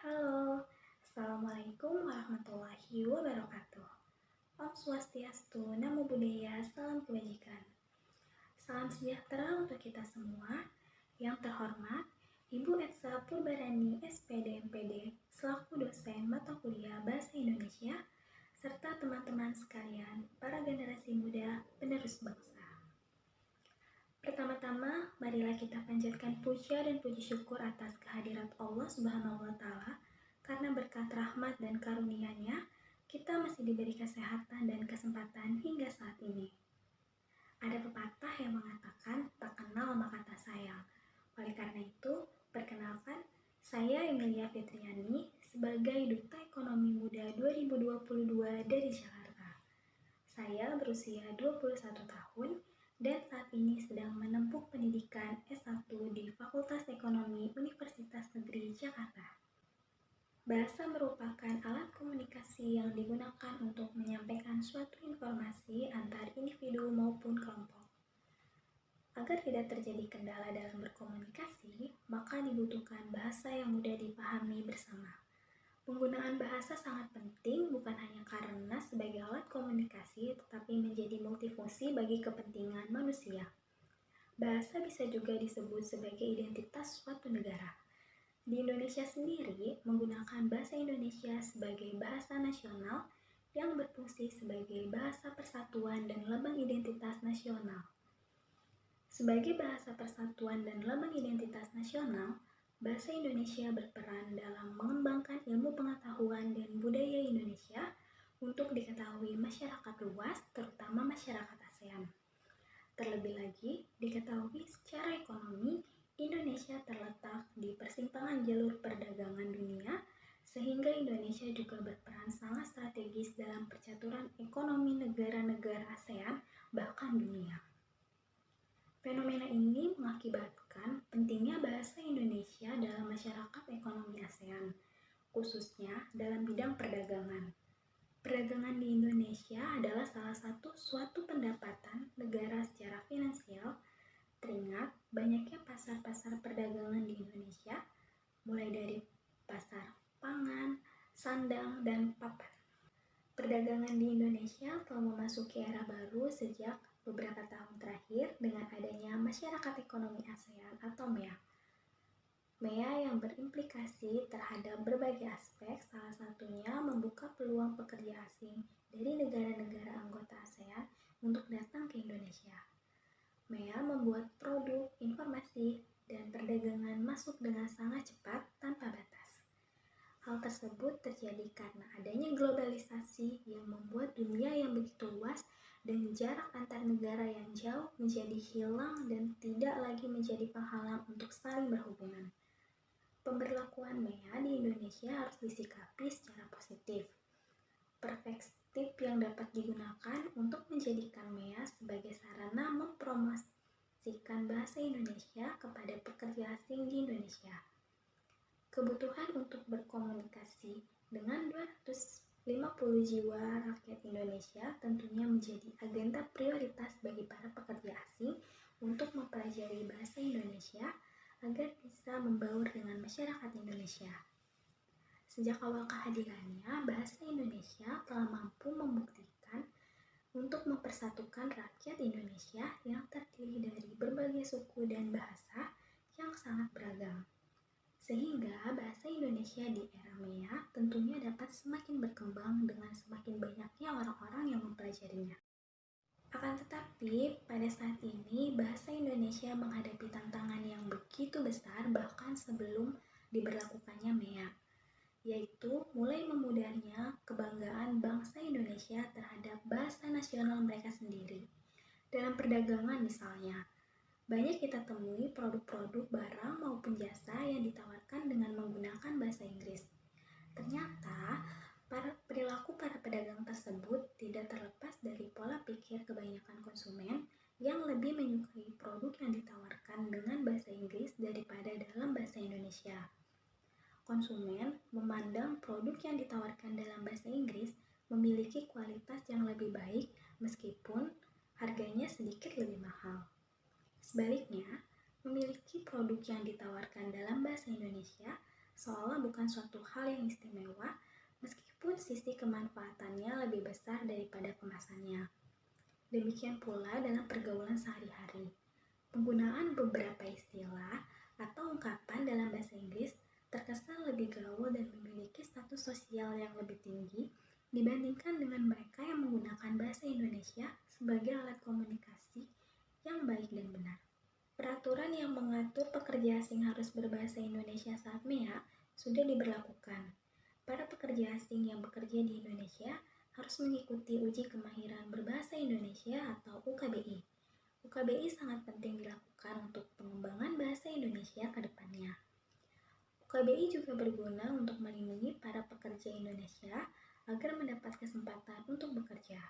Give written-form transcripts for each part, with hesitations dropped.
Halo, Assalamualaikum warahmatullahi wabarakatuh. Om Swastiastu, Namo Buddhaya, Salam Kebajikan. Salam sejahtera untuk kita semua. Yang terhormat, Ibu Etsa Purbarani, SPD MPD, selaku dosen mata kuliah Bahasa Indonesia, serta teman-teman sekalian, para generasi muda penerus bangsa. Pertama-tama, marilah kita panjatkan puja dan puji syukur atas kehadirat Allah Subhanahu wa Ta'ala, karena berkat rahmat dan karunia-Nya, kita masih diberi kesehatan dan kesempatan hingga saat ini. Ada pepatah yang mengatakan, tak kenal maka tak sayang. Oleh karena itu, perkenalkan, saya Emilia Fitriani sebagai Duta Ekonomi Muda 2022 dari Jakarta. Saya berusia 21 tahun dan saat ini sedang menempuh pendidikan S1 di Fakultas Ekonomi Universitas Negeri Jakarta. Bahasa merupakan alat komunikasi yang digunakan untuk menyampaikan suatu informasi antar individu maupun kelompok. Agar tidak terjadi kendala dalam berkomunikasi, maka dibutuhkan bahasa yang mudah dipahami bersama. Penggunaan bahasa sangat penting bukan hanya karena sebagai alat komunikasi, tetapi menjadi multifungsi bagi kepentingan manusia. Bahasa bisa juga disebut sebagai identitas suatu negara. Di Indonesia sendiri menggunakan bahasa Indonesia sebagai bahasa nasional yang berfungsi sebagai bahasa persatuan dan lambang identitas nasional. Sebagai bahasa persatuan dan lambang identitas nasional, bahasa Indonesia berperan dalam mengembangkan ilmu pengetahuan dan budaya Indonesia untuk diketahui masyarakat luas, terutama masyarakat ASEAN. Terlebih lagi, diketahui secara ekonomi, Indonesia terletak di persimpangan jalur perdagangan dunia, sehingga Indonesia juga berperan sangat strategis dalam percaturan ekonomi negara-negara ASEAN, bahkan dunia. Fenomena ini mengakibatkan pentingnya bahasa Indonesia dalam masyarakat ekonomi ASEAN, khususnya dalam bidang perdagangan. Perdagangan di Indonesia adalah salah satu suatu pendapatan negara secara finansial. Teringat banyaknya pasar-pasar perdagangan di Indonesia, mulai dari pasar pangan, sandang, dan papan. Perdagangan di Indonesia telah memasuki era baru sejak beberapa tahun terakhir dengan adanya Masyarakat Ekonomi ASEAN atau MEA. MEA yang berimplikasi terhadap berbagai aspek, salah satunya membuka peluang pekerja asing dari negara-negara anggota ASEAN untuk datang ke Indonesia. MEA membuat produk, informasi, dan perdagangan masuk dengan sangat cepat tanpa batas. Hal tersebut terjadi karena adanya globalisasi yang membuat dunia yang begitu luas dan jarak antar negara yang jauh menjadi hilang dan tidak lagi menjadi penghalang untuk saling berhubungan. Pemberlakuan MEA di Indonesia harus disikapi secara positif. Perspektif yang dapat digunakan untuk menjadikan MEA sebagai sarana mempromosikan bahasa Indonesia kepada pekerja asing di Indonesia. Kebutuhan untuk berkomunikasi dengan 250 jiwa rakyat Indonesia tentunya menjadi agenda prioritas bagi para pekerja asing untuk mempelajari bahasa Indonesia agar bisa membaur dengan masyarakat Indonesia. Sejak awal kehadirannya, bahasa Indonesia telah mampu membuktikan untuk mempersatukan rakyat Indonesia yang terdiri dari berbagai suku dan bahasa yang sangat beragam. Sehingga bahasa Indonesia di era MEA tentunya dapat semakin berkembang dengan semakin banyaknya orang-orang yang mempelajarinya. Akan tetapi, pada saat ini bahasa Indonesia menghadapi tantangan yang begitu besar bahkan sebelum diberlakukannya MEA, yaitu mulai memudahnya kebanggaan bangsa Indonesia terhadap bahasa nasional mereka sendiri. Dalam perdagangan misalnya, banyak kita temui produk-produk barang maupun jasa yang ditawarkan dengan menggunakan bahasa Inggris. Ternyata, perilaku para pedagang tersebut tidak terlepas dari pola pikir kebanyakan konsumen yang lebih menyukai produk yang ditawarkan dengan bahasa Inggris daripada dalam bahasa Indonesia. Konsumen memandang produk yang ditawarkan dalam bahasa Inggris memiliki kualitas yang lebih baik meskipun harganya sedikit lebih mahal. Sebaliknya, memiliki produk yang ditawarkan dalam bahasa Indonesia seolah bukan suatu hal yang istimewa, meskipun sisi kemanfaatannya lebih besar daripada kemasannya. Demikian pula dalam pergaulan sehari-hari. Penggunaan beberapa istilah atau ungkapan dalam bahasa Inggris terkesan lebih gaul dan memiliki status sosial yang lebih tinggi dibandingkan dengan mereka yang menggunakan bahasa Indonesia sebagai alat komunikasi yang baik dan benar. Peraturan yang mengatur pekerja asing harus berbahasa Indonesia saat MEA sudah diberlakukan. Para pekerja asing yang bekerja di Indonesia harus mengikuti uji kemahiran berbahasa Indonesia atau UKBI. UKBI sangat penting dilakukan untuk pengembangan bahasa Indonesia ke depannya. UKBI juga berguna untuk melindungi para pekerja Indonesia agar mendapat kesempatan untuk bekerja.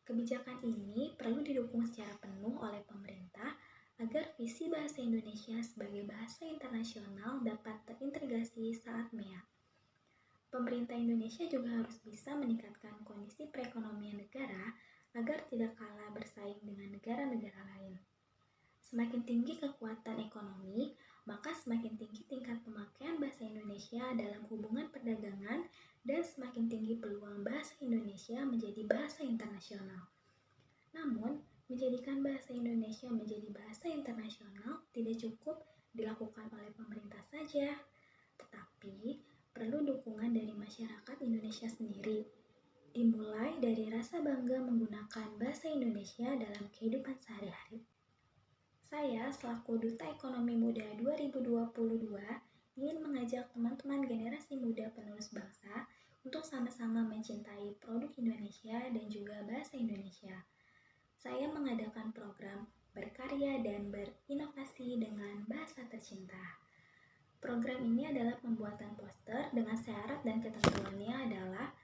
Kebijakan ini perlu didukung secara penuh oleh pemerintah agar visi bahasa Indonesia sebagai bahasa internasional dapat terintegrasi saat MEA. Pemerintah Indonesia juga harus bisa meningkatkan kondisi perekonomian negara agar tidak kalah bersaing dengan negara-negara lain. Semakin tinggi kekuatan ekonomi, maka semakin tinggi tingkat pemakaian bahasa Indonesia dalam hubungan perdagangan dan semakin tinggi peluang bahasa Indonesia menjadi bahasa internasional. Namun, menjadikan bahasa Indonesia menjadi bahasa internasional tidak cukup dilakukan oleh pemerintah saja, tetapi perlu dukungan dari masyarakat Indonesia sendiri. Dimulai dari rasa bangga menggunakan bahasa Indonesia dalam kehidupan sehari-hari. Saya selaku Duta Ekonomi Muda 2022 ingin mengajak teman-teman generasi muda penerus bangsa untuk sama-sama mencintai produk Indonesia dan juga bahasa Indonesia. Saya mengadakan program berkarya dan berinovasi dengan bahasa tercinta. Program ini adalah pembuatan poster dengan syarat dan ketentuannya adalah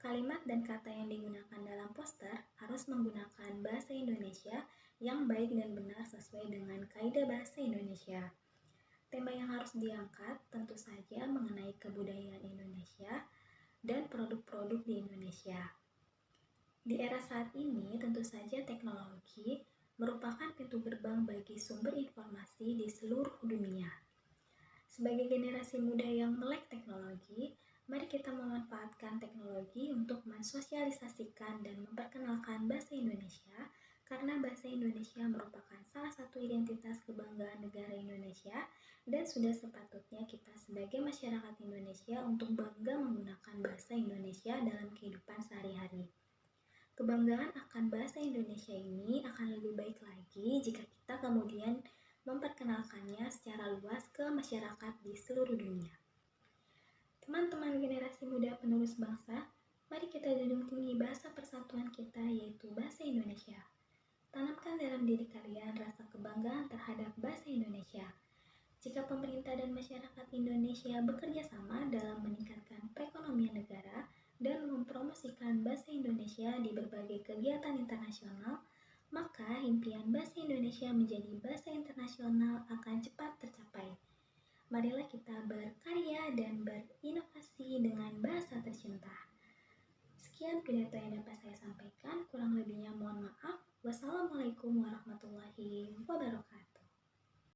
kalimat dan kata yang digunakan dalam poster harus menggunakan bahasa Indonesia yang baik dan benar sesuai dengan kaidah bahasa Indonesia. Tema yang harus diangkat tentu saja mengenai kebudayaan Indonesia dan produk-produk di Indonesia. Di era saat ini, tentu saja teknologi merupakan pintu gerbang bagi sumber informasi di seluruh dunia. Sebagai generasi muda yang melek teknologi, mari kita memanfaatkan teknologi untuk mensosialisasikan dan memperkenalkan bahasa Indonesia, karena bahasa Indonesia merupakan salah satu identitas kebanggaan negara Indonesia dan sudah sepatutnya kita sebagai masyarakat Indonesia untuk bangga menggunakan bahasa Indonesia dalam kehidupan sehari-hari. Kebanggaan akan bahasa Indonesia ini akan lebih baik lagi jika kita kemudian memperkenalkannya secara luas ke masyarakat di seluruh dunia. Teman-teman generasi muda penerus bangsa, mari kita junjung tinggi bahasa persatuan kita, yaitu bahasa Indonesia. Tanamkan dalam diri kalian rasa kebanggaan terhadap bahasa Indonesia. Jika pemerintah dan masyarakat Indonesia bekerja sama dalam meningkatkan perekonomian negara dan mempromosikan bahasa Indonesia di berbagai kegiatan internasional, maka impian bahasa Indonesia menjadi bahasa internasional akan cepat tercapai. Marilah kita berkarya dan berinovasi dengan bahasa tercinta. Sekian pidato yang dapat saya sampaikan, kurang lebihnya mohon maaf. Wassalamualaikum warahmatullahi wabarakatuh.